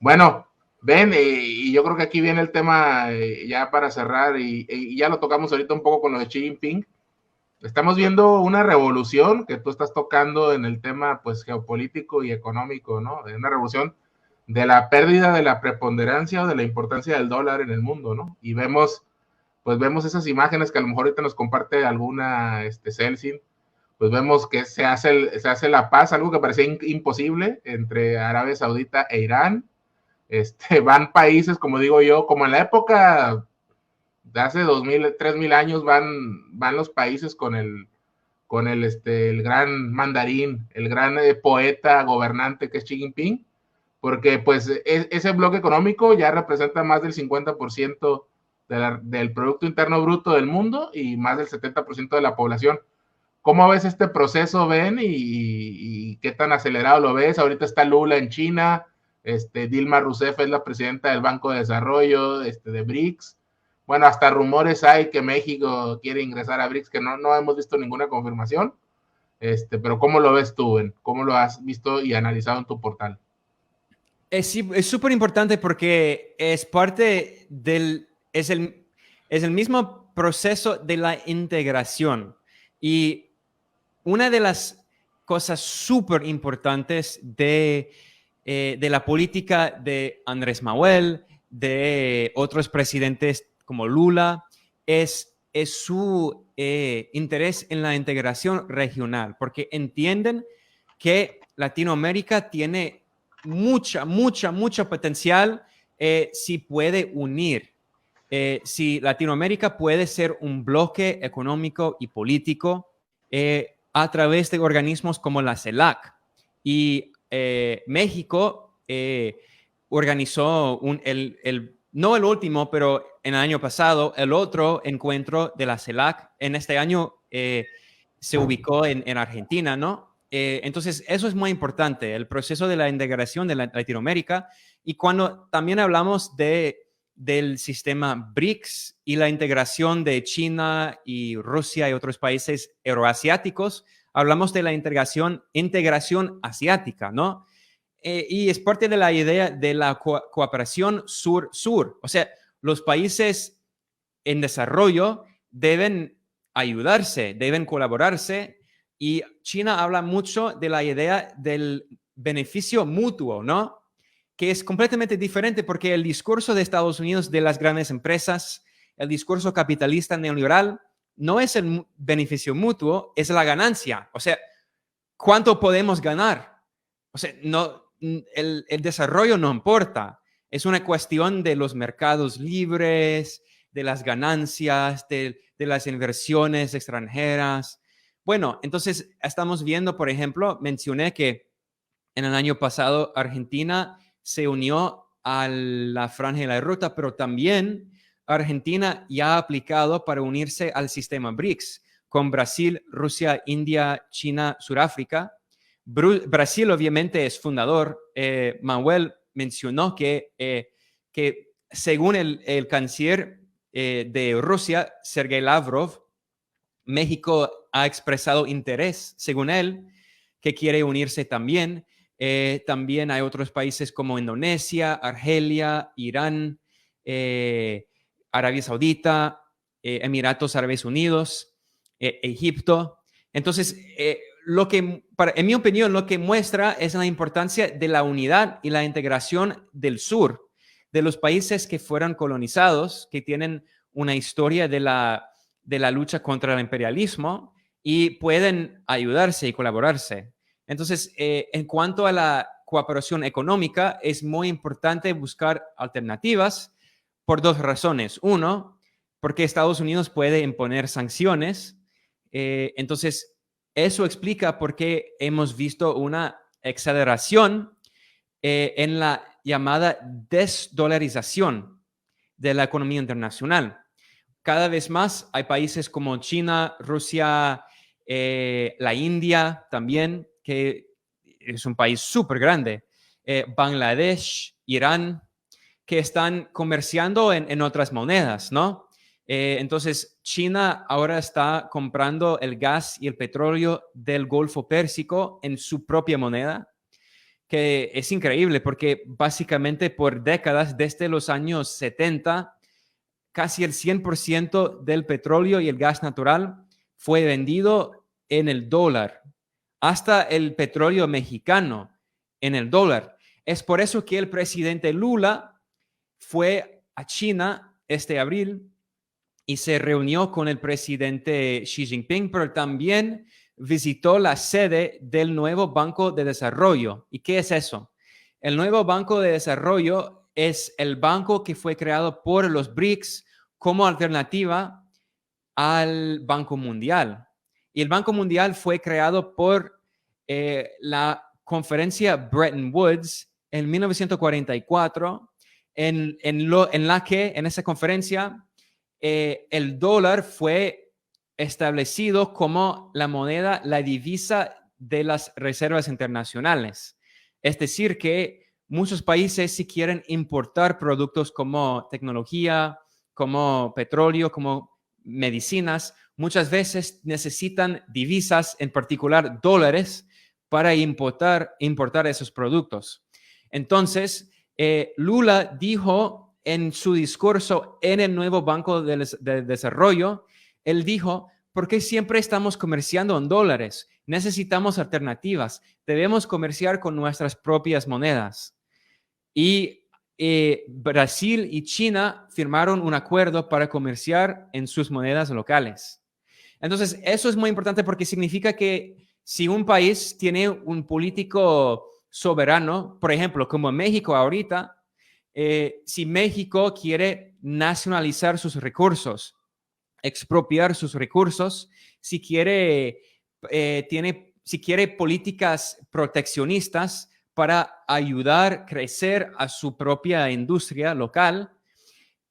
Bueno, ven, y yo creo que aquí viene el tema ya para cerrar, y ya lo tocamos ahorita un poco con lo de Xi Jinping. Estamos viendo una revolución que tú estás tocando en el tema pues geopolítico y económico, ¿no? Una revolución de la pérdida de la preponderancia o de la importancia del dólar en el mundo, ¿no? Y vemos esas imágenes que a lo mejor ahorita nos comparte alguna Celsin, pues vemos que se hace la paz, algo que parecía imposible entre Arabia Saudita e Irán. Van países, como digo yo, como en la época de hace 2000, 3000 años, van los países con el gran mandarín, el gran poeta gobernante que es Xi Jinping, porque pues ese bloque económico ya representa más del 50% del Producto Interno Bruto del mundo y más del 70% de la población. ¿Cómo ves este proceso, Ben? ¿Y qué tan acelerado lo ves? Ahorita está Lula en China, Dilma Rousseff es la presidenta del Banco de Desarrollo de BRICS. Bueno, hasta rumores hay que México quiere ingresar a BRICS, que no hemos visto ninguna confirmación. Pero ¿cómo lo ves tú, Ben? ¿Cómo lo has visto y analizado en tu portal? Es súper importante porque es parte es el mismo proceso de la integración. Y una de las cosas súper importantes de la política de Andrés Manuel, de otros presidentes como Lula, es su interés en la integración regional, porque entienden que Latinoamérica tiene mucha potencial si puede unir. Si Latinoamérica puede ser un bloque económico y político a través de organismos como la CELAC. Y México organizó no el último, pero en el año pasado, el otro encuentro de la CELAC. En este año se ubicó en Argentina, ¿no? Entonces, eso es muy importante, el proceso de la integración de Latinoamérica. Y cuando también hablamos del sistema BRICS y la integración de China y Rusia y otros países euroasiáticos, hablamos de la integración asiática, ¿no? Y es parte de la idea de la cooperación sur-sur. O sea, los países en desarrollo deben ayudarse, deben colaborarse. Y China habla mucho de la idea del beneficio mutuo, ¿no? Que es completamente diferente porque el discurso de Estados Unidos de las grandes empresas, el discurso capitalista neoliberal, no es el beneficio mutuo, es la ganancia. O sea, ¿cuánto podemos ganar? O sea, no, el desarrollo no importa. Es una cuestión de los mercados libres, de las ganancias, de las inversiones extranjeras. Bueno, entonces estamos viendo, por ejemplo, mencioné que en el año pasado Argentina se unió a la Franja de la Ruta, pero también Argentina ya ha aplicado para unirse al sistema BRICS con Brasil, Rusia, India, China, Sudáfrica. Brasil obviamente es fundador. Manuel mencionó que según el canciller de Rusia, Sergei Lavrov, México ha expresado interés, según él, que quiere unirse también. También hay otros países como Indonesia, Argelia, Irán, Arabia Saudita, Emiratos Árabes Unidos, Egipto. Entonces, en mi opinión, lo que muestra es la importancia de la unidad y la integración del sur, de los países que fueron colonizados, que tienen una historia de la lucha contra el imperialismo y pueden ayudarse y colaborarse. Entonces, en cuanto a la cooperación económica, es muy importante buscar alternativas por dos razones. Uno, porque Estados Unidos puede imponer sanciones. Entonces, eso explica por qué hemos visto una aceleración en la llamada desdolarización de la economía internacional. Cada vez más hay países como China, Rusia, la India también, que es un país súper grande, Bangladesh, Irán, que están comerciando en otras monedas, ¿no? Entonces, China ahora está comprando el gas y el petróleo del Golfo Pérsico en su propia moneda. que es increíble porque básicamente por décadas, desde los años 70, casi el 100% del petróleo y el gas natural fue vendido en el dólar, hasta el petróleo mexicano en el dólar. Es por eso que el presidente Lula fue a China este abril y se reunió con el presidente Xi Jinping, pero también visitó la sede del nuevo Banco de Desarrollo. ¿Y qué es eso? El nuevo Banco de Desarrollo es el banco que fue creado por los BRICS como alternativa al Banco Mundial. Y el Banco Mundial fue creado por la conferencia Bretton Woods en 1944, en la que en esa conferencia el dólar fue establecido como la moneda, la divisa de las reservas internacionales. Es decir, que muchos países, si quieren importar productos como tecnología, como petróleo, como medicinas, muchas veces necesitan divisas, en particular dólares, para importar esos productos. Entonces, Lula dijo en su discurso en el nuevo Banco de Desarrollo, él dijo, ¿por qué siempre estamos comerciando en dólares? Necesitamos alternativas. Debemos comerciar con nuestras propias monedas. Y Brasil y China firmaron un acuerdo para comerciar en sus monedas locales. Entonces, eso es muy importante porque significa que si un país tiene un político soberano, por ejemplo, como México ahorita, si México quiere nacionalizar sus recursos, expropiar sus recursos, si quiere políticas proteccionistas para ayudar a crecer a su propia industria local,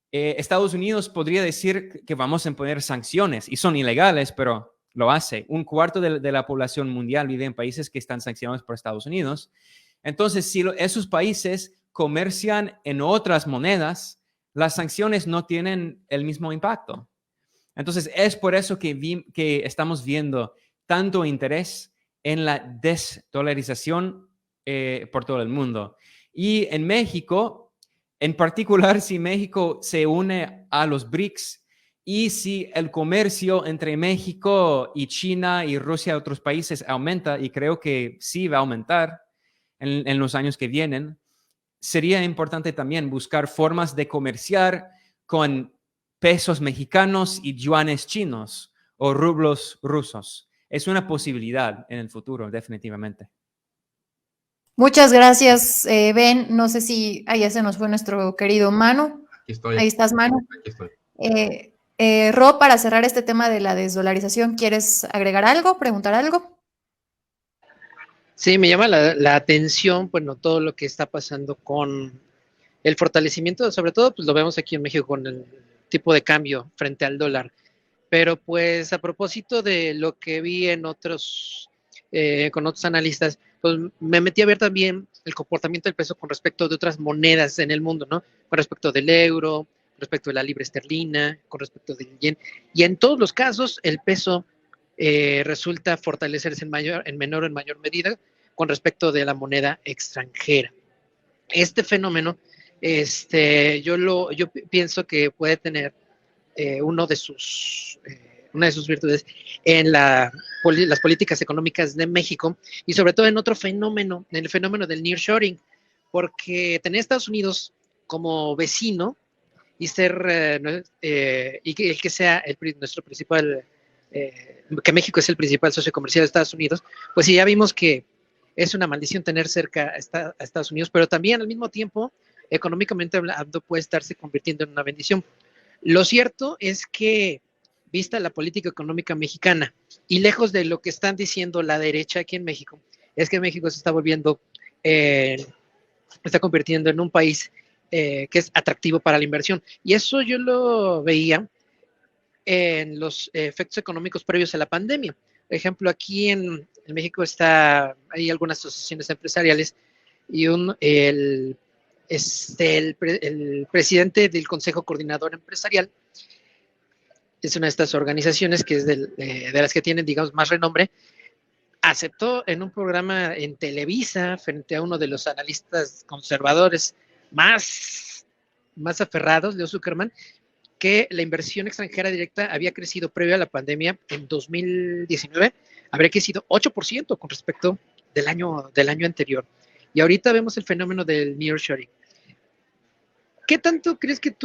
Estados Unidos podría decir que vamos a imponer sanciones y son ilegales, pero lo hace. Un cuarto de la población mundial vive en países que están sancionados por Estados Unidos. Entonces, si esos países comercian en otras monedas, las sanciones no tienen el mismo impacto. Entonces, es por eso que estamos viendo tanto interés en la desdolarización por todo el mundo. Y en México, en particular, si México se une a los BRICS y si el comercio entre México y China y Rusia y otros países aumenta, y creo que sí va a aumentar en los años que vienen, sería importante también buscar formas de comerciar con pesos mexicanos y yuanes chinos o rublos rusos. Es una posibilidad en el futuro, definitivamente. Muchas gracias, Ben. No sé si ahí se nos fue nuestro querido Manu. Aquí estoy. Ahí estás, Manu. Aquí estoy. Ro, para cerrar este tema de la desdolarización, ¿quieres agregar algo, preguntar algo? Sí, me llama la atención, bueno, todo lo que está pasando con el fortalecimiento, sobre todo, pues lo vemos aquí en México con el tipo de cambio frente al dólar. Pero pues a propósito de lo que vi en otros, con otros analistas, pues me metí a ver también el comportamiento del peso con respecto de otras monedas en el mundo, ¿no? Con respecto del euro, con respecto de la libra esterlina, con respecto del yen. Y en todos los casos, el peso resulta fortalecerse en menor o en mayor medida con respecto de la moneda extranjera. Este fenómeno, yo pienso que puede tener una de sus virtudes en las políticas económicas de México y sobre todo en otro fenómeno, en el fenómeno del nearshoring, porque tener Estados Unidos como vecino y ser y que sea nuestro principal que México es el principal socio comercial de Estados Unidos, pues sí, ya vimos que es una maldición tener cerca a Estados Unidos, pero también al mismo tiempo, económicamente hablando, puede estarse convirtiendo en una bendición. Lo cierto es que, vista la política económica mexicana y lejos de lo que están diciendo la derecha aquí en México, es que México se está está convirtiendo en un país que es atractivo para la inversión. Y eso yo lo veía en los efectos económicos previos a la pandemia. Por ejemplo, aquí en México hay algunas asociaciones empresariales y el presidente del Consejo Coordinador Empresarial es una de estas organizaciones que es de las que tienen, digamos, más renombre, aceptó en un programa en Televisa, frente a uno de los analistas conservadores más aferrados, Leo Zuckerman, que la inversión extranjera directa había crecido previo a la pandemia en 2019, habría crecido 8% con respecto del año anterior. Y ahorita vemos el fenómeno del nearshoring. ¿Qué tanto crees que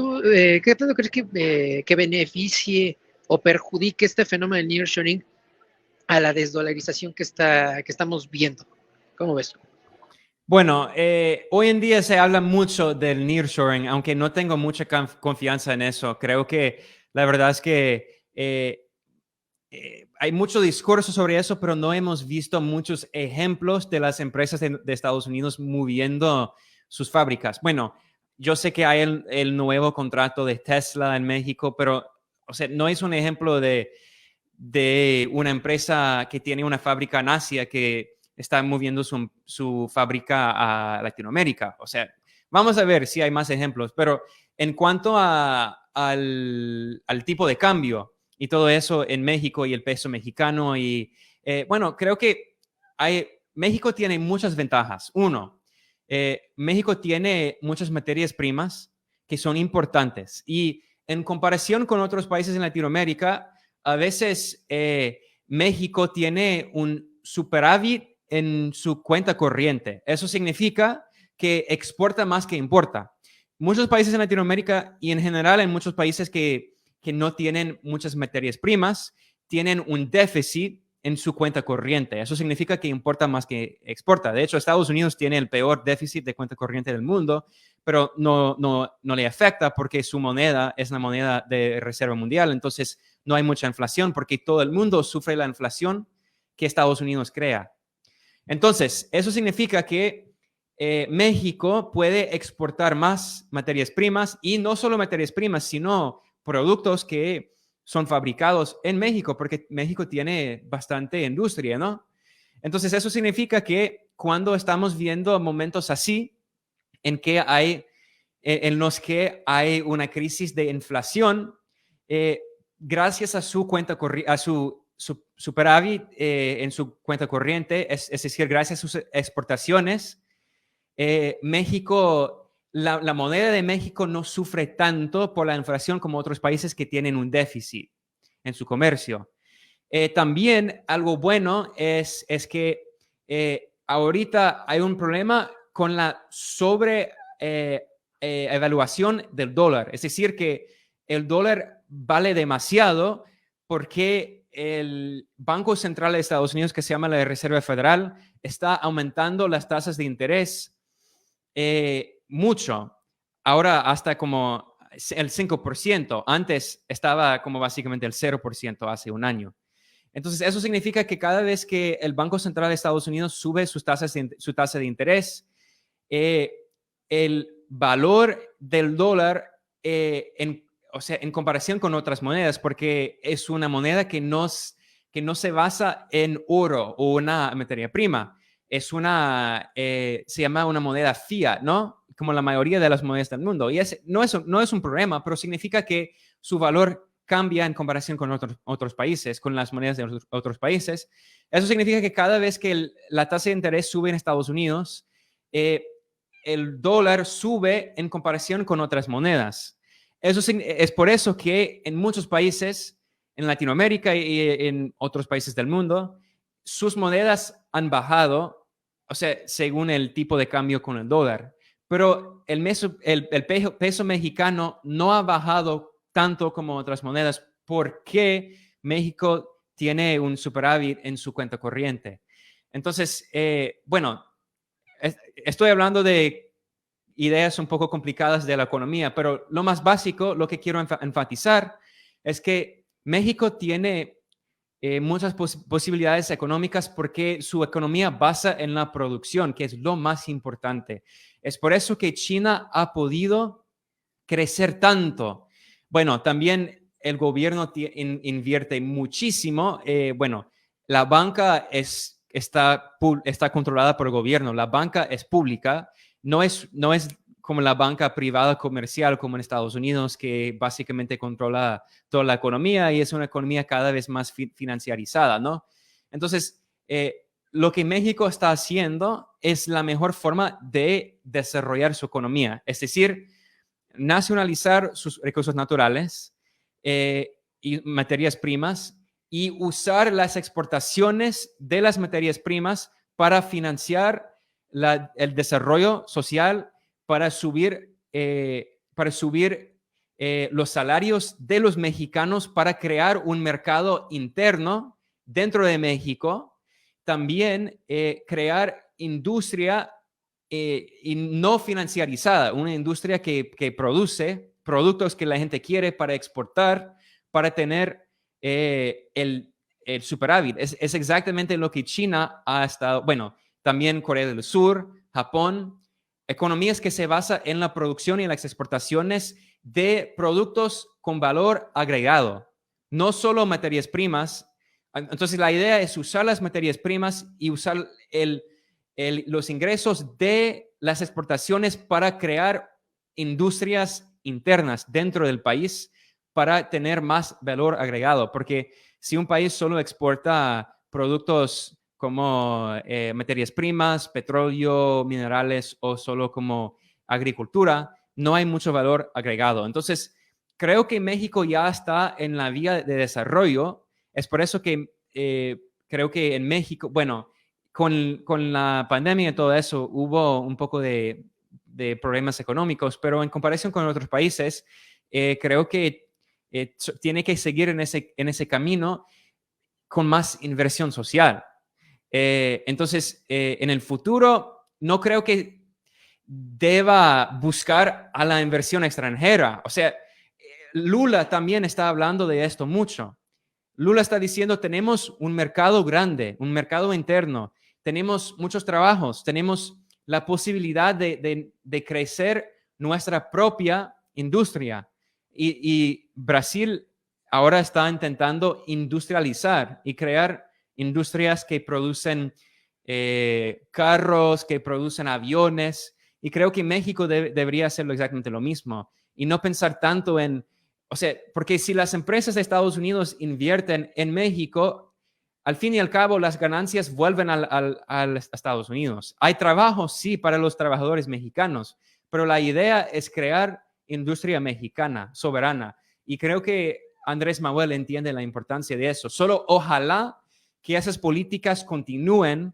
beneficie o perjudique este fenómeno del nearshoring a la desdolarización que estamos viendo? ¿Cómo ves? Bueno, hoy en día se habla mucho del nearshoring, aunque no tengo mucha confianza en eso. Creo que la verdad es que hay mucho discurso sobre eso, pero no hemos visto muchos ejemplos de las empresas de Estados Unidos moviendo sus fábricas. Bueno, yo sé que hay el nuevo contrato de Tesla en México, pero o sea, no es un ejemplo de una empresa que tiene una fábrica en Asia que está moviendo su fábrica a Latinoamérica. O sea, vamos a ver si hay más ejemplos, pero en cuanto al tipo de cambio y todo eso en México y el peso mexicano y bueno, creo que México tiene muchas ventajas. Uno, México tiene muchas materias primas que son importantes y en comparación con otros países en Latinoamérica, a veces México tiene un superávit en su cuenta corriente. Eso significa que exporta más que importa. Muchos países en Latinoamérica y en general en muchos países que no tienen muchas materias primas, tienen un déficit en su cuenta corriente. Eso significa que importa más que exporta. De hecho, Estados Unidos tiene el peor déficit de cuenta corriente del mundo, pero no le afecta porque su moneda es la moneda de reserva mundial. Entonces, no hay mucha inflación porque todo el mundo sufre la inflación que Estados Unidos crea. Entonces, eso significa que México puede exportar más materias primas y no solo materias primas, sino productos que son fabricados en México, porque México tiene bastante industria, ¿no? Entonces, eso significa que cuando estamos viendo momentos así, en los que hay una crisis de inflación, gracias a su cuenta a su superávit en su cuenta corriente, es decir, gracias a sus exportaciones, México, la moneda de México no sufre tanto por la inflación como otros países que tienen un déficit en su comercio. También algo bueno es que ahorita hay un problema con la evaluación del dólar. Es decir, que el dólar vale demasiado porque el Banco Central de Estados Unidos, que se llama la Reserva Federal, está aumentando las tasas de interés mucho. Ahora hasta como el 5%. Antes estaba como básicamente el 0% hace un año. Entonces, eso significa que cada vez que el Banco Central de Estados Unidos sube su tasa de interés, el valor del dólar en comparación con otras monedas, porque es una moneda que no se basa en oro o una materia prima. Se llama una moneda fiat, ¿no? Como la mayoría de las monedas del mundo. Y no es un problema, pero significa que su valor cambia en comparación con otros países, con las monedas de otros países. Eso significa que cada vez que la tasa de interés sube en Estados Unidos, el dólar sube en comparación con otras monedas. Es por eso que en muchos países, en Latinoamérica y en otros países del mundo, sus monedas han bajado, o sea, según el tipo de cambio con el dólar. Pero el peso mexicano no ha bajado tanto como otras monedas porque México tiene un superávit en su cuenta corriente. Entonces, bueno, estoy hablando de ideas un poco complicadas de la economía, pero lo más básico, lo que quiero enfatizar es que México tiene muchas posibilidades económicas porque su economía basa en la producción, que es lo más importante. Es por eso que China ha podido crecer tanto. Bueno, también el gobierno invierte muchísimo. Bueno, la banca está controlada por el gobierno. La banca es pública. No es como la banca privada comercial como en Estados Unidos, que básicamente controla toda la economía y es una economía cada vez más financiarizada, ¿no? Entonces, lo que México está haciendo es la mejor forma de desarrollar su economía, es decir, nacionalizar sus recursos naturales y materias primas y usar las exportaciones de las materias primas para financiar el desarrollo social, para subir los salarios de los mexicanos, para crear un mercado interno dentro de México, también crear industria y no financiarizada, una industria que produce productos que la gente quiere para exportar, para tener el superávit. Es exactamente lo que China ha estado, bueno, también Corea del Sur, Japón, economías que se basan en la producción y las exportaciones de productos con valor agregado, no solo materias primas. Entonces la idea es usar las materias primas y usar los ingresos de las exportaciones para crear industrias internas dentro del país para tener más valor agregado, porque si un país solo exporta productos como materias primas, petróleo, minerales o solo como agricultura, no hay mucho valor agregado. Entonces, creo que México ya está en la vía de desarrollo. Es por eso que creo que en México, bueno, con la pandemia y todo eso, hubo un poco de problemas económicos, pero en comparación con otros países, creo que tiene que seguir en ese camino con más inversión social. Entonces, en el futuro, no creo que deba buscar a la inversión extranjera. O sea, Lula también está hablando de esto mucho. Lula está diciendo, tenemos un mercado grande, un mercado interno, tenemos muchos trabajos, tenemos la posibilidad de crecer nuestra propia industria. Y Brasil ahora está intentando industrializar y crear industrias que producen carros, que producen aviones. Y creo que México debería hacerlo exactamente lo mismo y no pensar tanto en, o sea, porque si las empresas de Estados Unidos invierten en México, al fin y al cabo las ganancias vuelven a Estados Unidos. Hay trabajo, sí, para los trabajadores mexicanos, pero la idea es crear industria mexicana, soberana. Y creo que Andrés Manuel entiende la importancia de eso. Solo ojalá que esas políticas continúen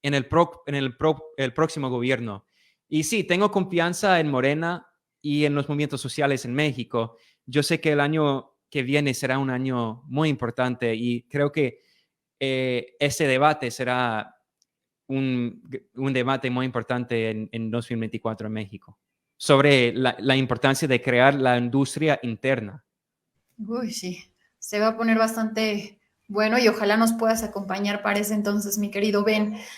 en el próximo gobierno. Y sí, tengo confianza en Morena y en los movimientos sociales en México. Yo sé que el año que viene será un año muy importante y creo que ese debate será un debate muy importante en 2024 en México sobre la importancia de crear la industria interna. Uy, sí, se va a poner bastante bueno y ojalá nos puedas acompañar para ese entonces, mi querido Ben.